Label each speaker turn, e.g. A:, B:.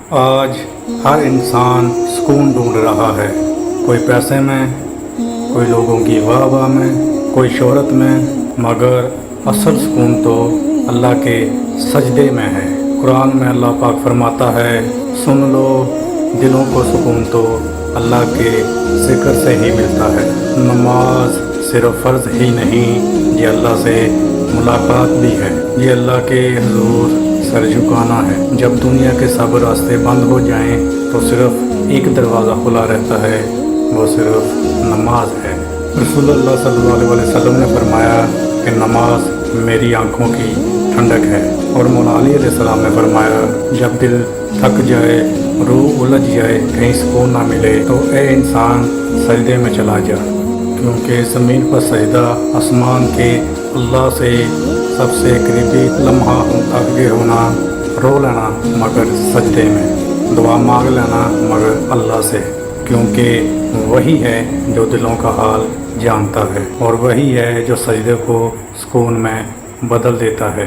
A: آج ہر انسان سکون ڈھونڈ رہا ہے، کوئی پیسے میں، کوئی لوگوں کی واہ واہ میں، کوئی شہرت میں، مگر اصل سکون تو اللہ کے سجدے میں ہے۔ قرآن میں اللہ پاک فرماتا ہے، سن لو دلوں کو سکون تو اللہ کے ذکر سے ہی ملتا ہے۔ نماز صرف فرض ہی نہیں، یہ اللہ سے ملاقات بھی ہے، یہ اللہ کے حضور سر جھکانا ہے۔ جب دنیا کے سب راستے بند ہو جائیں تو صرف ایک دروازہ کھلا رہتا ہے، وہ صرف نماز ہے۔ رسول اللہ صلی اللہ علیہ وسلم نے فرمایا کہ نماز میری آنکھوں کی ٹھنڈک ہے، اور مولا علی علیہ السلام نے فرمایا جب دل تھک جائے، روح الجھ جائے، کہیں سکون نہ ملے تو اے انسان سجدے میں چلا جا، کیونکہ زمین پر سجدہ آسمان کے اللہ سے سب سے قریبی لمحہ متاثر ہونا، رو لینا مگر سجدے میں، دعا مانگ لینا مگر اللہ سے، کیونکہ وہی ہے جو دلوں کا حال جانتا ہے، اور وہی ہے جو سجدے کو سکون میں بدل دیتا ہے۔